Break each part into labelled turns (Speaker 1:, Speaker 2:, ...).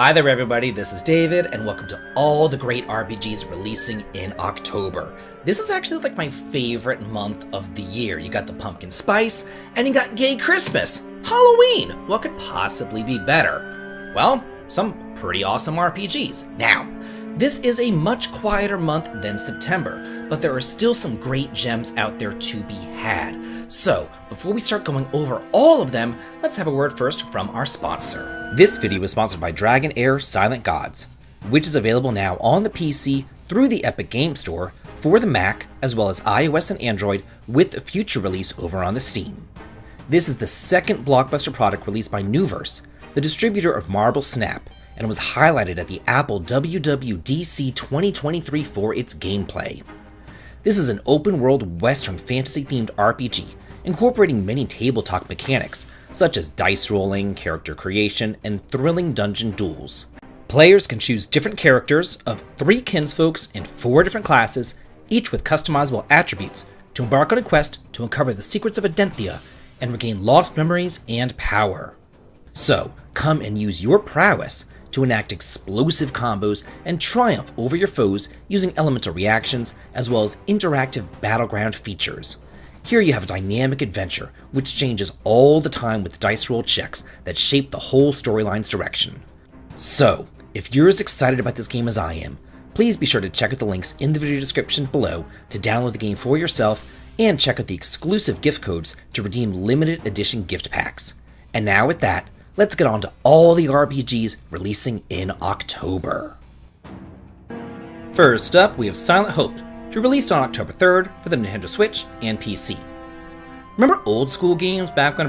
Speaker 1: Hi there everybody, this is David, and welcome to all the great RPGs releasing in October. This is actually like my favorite month of the year. You got the pumpkin spice, and you got gay Christmas, Halloween. What could possibly be better? Well, some pretty awesome RPGs. Now, this is a much quieter month than September, but there are still some great gems out there to be had. So, before we start going over all of them, let's have a word first from our sponsor. This video is sponsored by Dragonheir Silent Gods, which is available now on the PC through the Epic Game Store for the Mac, as well as iOS and Android, with a future release over on the Steam. This is the second blockbuster product released by Nuverse, the distributor of Marble Snap, and was highlighted at the Apple WWDC 2023 for its gameplay. This is an open-world Western fantasy-themed RPG, incorporating many tabletop mechanics, such as dice rolling, character creation, and thrilling dungeon duels. Players can choose different characters of 3 kinsfolks and 4 different classes, each with customizable attributes, to embark on a quest to uncover the secrets of Adenthia and regain lost memories and power. So, come and use your prowess to enact explosive combos and triumph over your foes using elemental reactions as well as interactive battleground features. Here you have a dynamic adventure which changes all the time with dice roll checks that shape the whole storyline's direction. So, if you're as excited about this game as I am, please be sure to check out the links in the video description below to download the game for yourself and check out the exclusive gift codes to redeem limited edition gift packs. And now with that, let's get on to all the RPGs releasing in October. First up, we have Silent Hope, to be released on October 3rd for the Nintendo Switch and PC. Remember old school games back when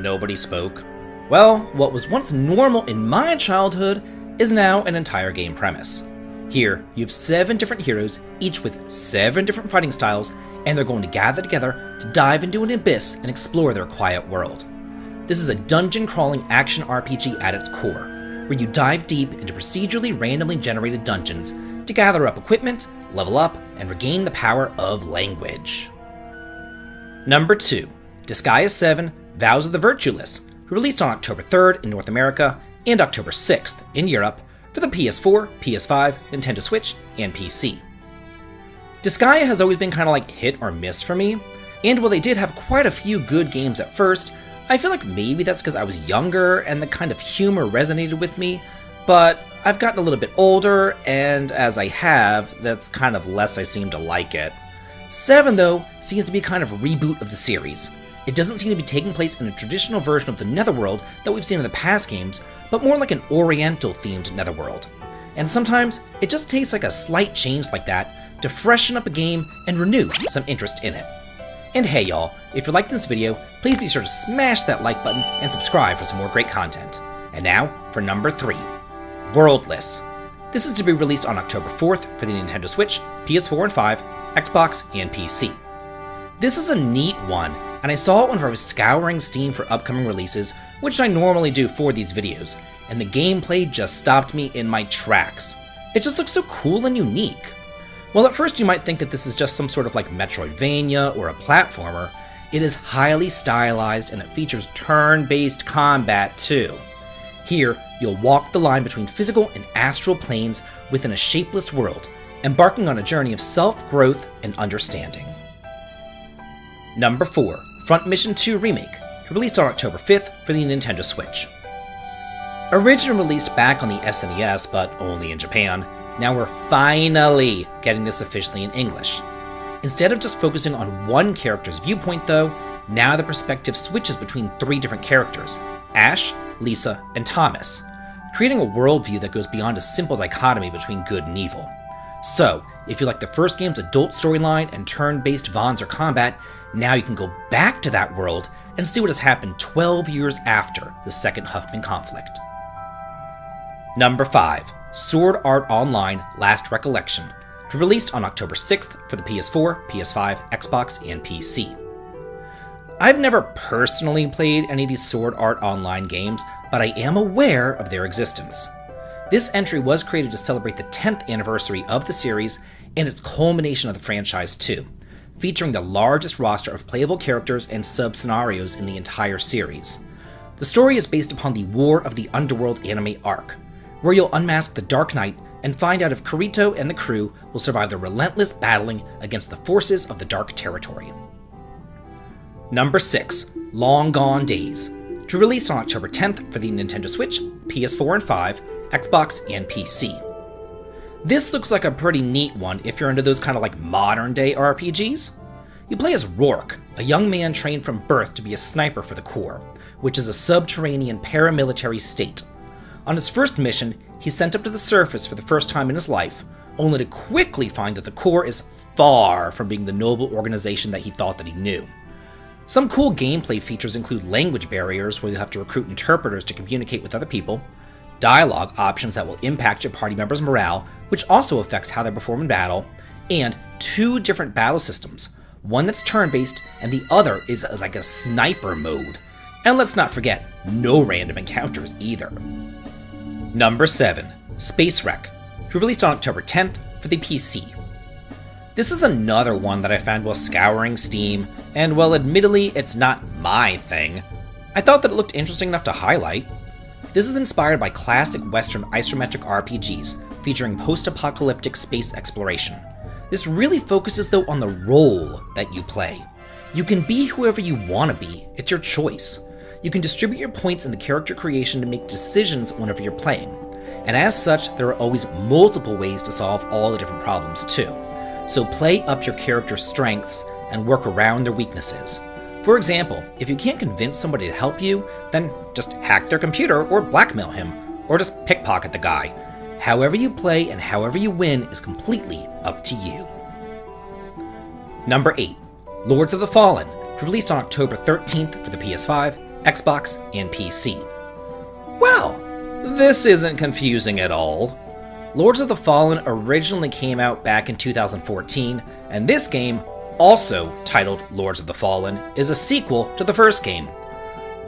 Speaker 1: nobody spoke? Well, what was once normal in my childhood is now an entire game premise. Here, you have 7 different heroes, each with 7 different fighting styles, and they're going to gather together to dive into an abyss and explore their quiet world. This is a dungeon-crawling action RPG at its core, where you dive deep into procedurally randomly generated dungeons to gather up equipment, level up, and regain the power of language. Number 2, Disgaea 7: Vows of the Virtueless, released on October 3rd in North America and October 6th in Europe for the PS4, PS5, Nintendo Switch, and PC. Disgaea has always been hit or miss for me, and while they did have quite a few good games at first, I feel like maybe that's because I was younger and the kind of humor resonated with me, but I've gotten a little bit older, and as I have, that's less I seem to like it. 7, though, seems to be a reboot of the series. It doesn't seem to be taking place in a traditional version of the Netherworld that we've seen in the past games, but more like an Oriental-themed Netherworld. And sometimes, it just takes a slight change like that to freshen up a game and renew some interest in it. And hey y'all, if you liked this video, please be sure to smash that like button and subscribe for some more great content. And now, for number 3, Worldless. This is to be released on October 4th for the Nintendo Switch, PS4 and 5, Xbox, and PC. This is a neat one, and I saw it whenever I was scouring Steam for upcoming releases, which I normally do for these videos, and the gameplay just stopped me in my tracks. It just looks so cool and unique. Well, at first you might think that this is just some sort of Metroidvania or a platformer. It is highly stylized and it features turn-based combat too. Here, you'll walk the line between physical and astral planes within a shapeless world, embarking on a journey of self-growth and understanding. Number 4, Front Mission 2 Remake, released on October 5th for the Nintendo Switch. Originally released back on the SNES, but only in Japan, now we're finally getting this officially in English. Instead of just focusing on one character's viewpoint though, now the perspective switches between 3 different characters, Ash, Lisa, and Thomas, creating a worldview that goes beyond a simple dichotomy between good and evil. So, if you like the first game's adult storyline and turn-based Vonzer combat, now you can go back to that world and see what has happened 12 years after the Second Huffman conflict. Number 5, Sword Art Online Last Recollection, released on October 6th for the PS4, PS5, Xbox, and PC. I've never personally played any of these Sword Art Online games, but I am aware of their existence. This entry was created to celebrate the 10th anniversary of the series and its culmination of the franchise too, featuring the largest roster of playable characters and sub-scenarios in the entire series. The story is based upon the War of the Underworld anime arc, where you'll unmask the Dark Knight and find out if Kirito and the crew will survive the relentless battling against the forces of the Dark Territory. Number 6, Long Gone Days, to be released on October 10th for the Nintendo Switch, PS4 and 5, Xbox, and PC. This looks like a pretty neat one if you're into those kind of like modern day RPGs. You play as Rourke, a young man trained from birth to be a sniper for the Corps, which is a subterranean paramilitary state. On his first mission, he's sent up to the surface for the first time in his life, only to quickly find that the Corps is far from being the noble organization that he thought that he knew. Some cool gameplay features include language barriers where you have to recruit interpreters to communicate with other people, dialogue options that will impact your party members' morale, which also affects how they perform in battle, and 2 different battle systems, one that's turn-based and the other is like a sniper mode. And let's not forget, no random encounters either. Number 7, Space Wreck, to be released on October 10th for the PC. This is another one that I found while scouring Steam, and while admittedly it's not my thing, I thought that it looked interesting enough to highlight. This is inspired by classic Western isometric RPGs featuring post-apocalyptic space exploration. This really focuses though on the role that you play. You can be whoever you want to be, it's your choice. You can distribute your points in the character creation to make decisions whenever you're playing. And as such, there are always multiple ways to solve all the different problems too. So play up your character's strengths and work around their weaknesses. For example, if you can't convince somebody to help you, then just hack their computer or blackmail him, or just pickpocket the guy. However you play and however you win is completely up to you. Number 8, Lords of the Fallen, released on October 13th for the PS5, Xbox, and PC. Well, this isn't confusing at all. Lords of the Fallen originally came out back in 2014, and this game, also titled Lords of the Fallen, is a sequel to the first game.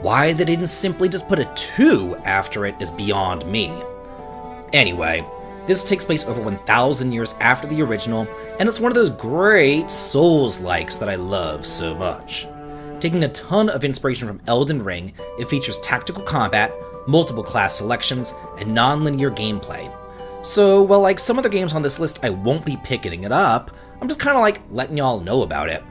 Speaker 1: Why they didn't simply just put a 2 after it is beyond me. Anyway, this takes place over 1,000 years after the original, and it's one of those great Souls-likes that I love so much. Taking a ton of inspiration from Elden Ring, it features tactical combat, multiple class selections, and non-linear gameplay. So, while like some other games on this list I won't be picking it up, I'm just kinda like letting y'all know about it.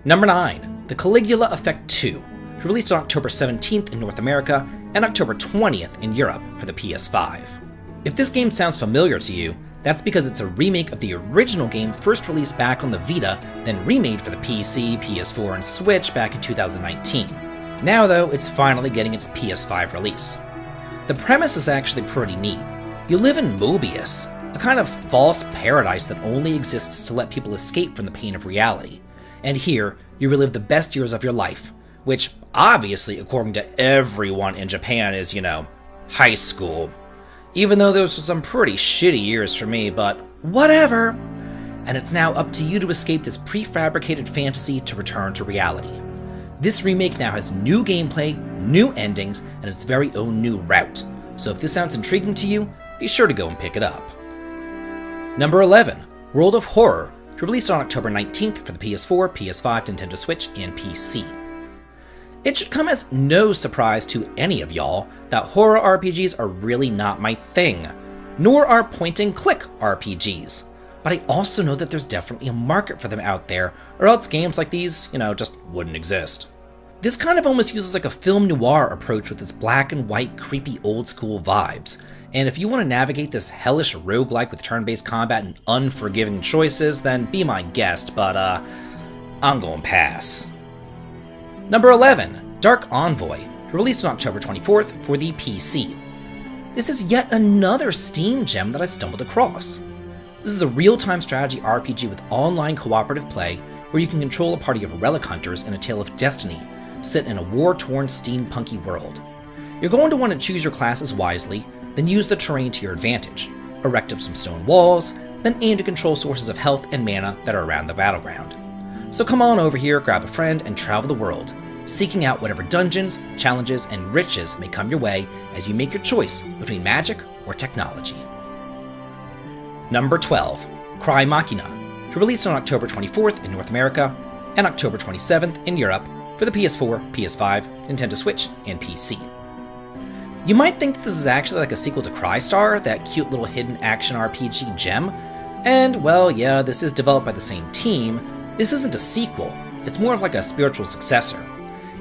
Speaker 1: Number 9, The Caligula Effect 2, released on October 17th in North America and October 20th in Europe for the PS5. If this game sounds familiar to you, that's because it's a remake of the original game first released back on the Vita, then remade for the PC, PS4, and Switch back in 2019. Now though, it's finally getting its PS5 release. The premise is actually pretty neat. You live in Mobius, a kind of false paradise that only exists to let people escape from the pain of reality. And here, you relive the best years of your life, which obviously, according to everyone in Japan, is, high school. Even though those were some pretty shitty years for me, but whatever. And it's now up to you to escape this prefabricated fantasy to return to reality. This remake now has new gameplay, new endings, and its very own new route. So if this sounds intriguing to you, be sure to go and pick it up. Number 11, World of Horror, released on October 19th for the PS4, PS5, Nintendo Switch, and PC. It should come as no surprise to any of y'all that horror RPGs are really not my thing, nor are point-and-click RPGs. But I also know that there's definitely a market for them out there, or else games like these, just wouldn't exist. This kind of almost uses like a film noir approach with its black and white, creepy old-school vibes. And if you want to navigate this hellish roguelike with turn-based combat and unforgiving choices, then be my guest, but I'm going pass. Number 11, Dark Envoy, released on October 24th for the PC. This is yet another Steam gem that I stumbled across. This is a real-time strategy RPG with online cooperative play where you can control a party of relic hunters in a tale of destiny set in a war-torn steampunky world. You're going to want to choose your classes wisely, then use the terrain to your advantage, erect up some stone walls, then aim to control sources of health and mana that are around the battleground. So come on over here, grab a friend, and travel the world, seeking out whatever dungeons, challenges, and riches may come your way as you make your choice between magic or technology. Number 12, Cry Makina, released on October 24th in North America and October 27th in Europe for the PS4, PS5, Nintendo Switch, and PC. You might think that this is actually like a sequel to Crystar, that cute little hidden action RPG gem, and well, yeah, this is developed by the same team. This isn't a sequel, it's more of like a spiritual successor.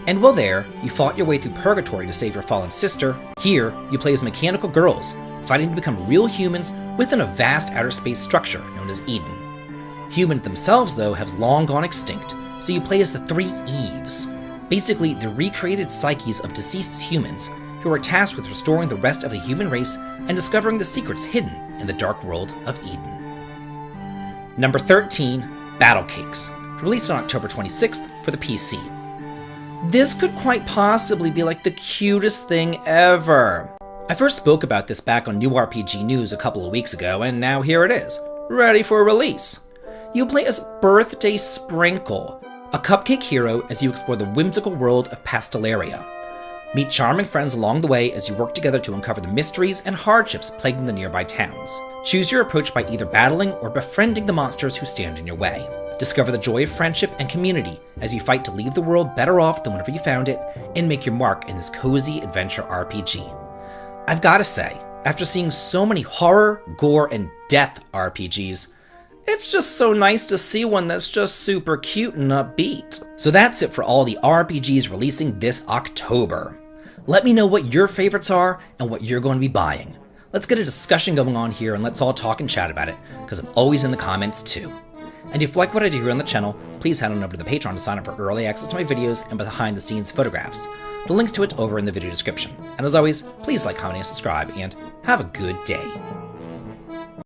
Speaker 1: And while there, you fought your way through purgatory to save your fallen sister. Here, you play as mechanical girls, fighting to become real humans within a vast outer space structure known as Eden. Humans themselves, though, have long gone extinct, so you play as the three Eves, basically the recreated psyches of deceased humans who are tasked with restoring the rest of the human race and discovering the secrets hidden in the dark world of Eden. Number 13, Battle Cakes, released on October 26th for the PC. This could quite possibly be like the cutest thing ever. I first spoke about this back on New RPG News a couple of weeks ago, and now here it is, ready for release. You play as Birthday Sprinkle, a cupcake hero as you explore the whimsical world of Pastellaria. Meet charming friends along the way as you work together to uncover the mysteries and hardships plaguing the nearby towns. Choose your approach by either battling or befriending the monsters who stand in your way. Discover the joy of friendship and community as you fight to leave the world better off than whenever you found it, and make your mark in this cozy adventure RPG. I've gotta say, after seeing so many horror, gore, and death RPGs, it's just so nice to see one that's just super cute and upbeat. So that's it for all the RPGs releasing this October. Let me know what your favorites are and what you're going to be buying. Let's get a discussion going on here and let's all talk and chat about it, because I'm always in the comments too. And if you like what I do here on the channel, please head on over to the Patreon to sign up for early access to my videos and behind the scenes photographs. The links to it over in the video description. And as always, please like, comment, and subscribe, and have a good day.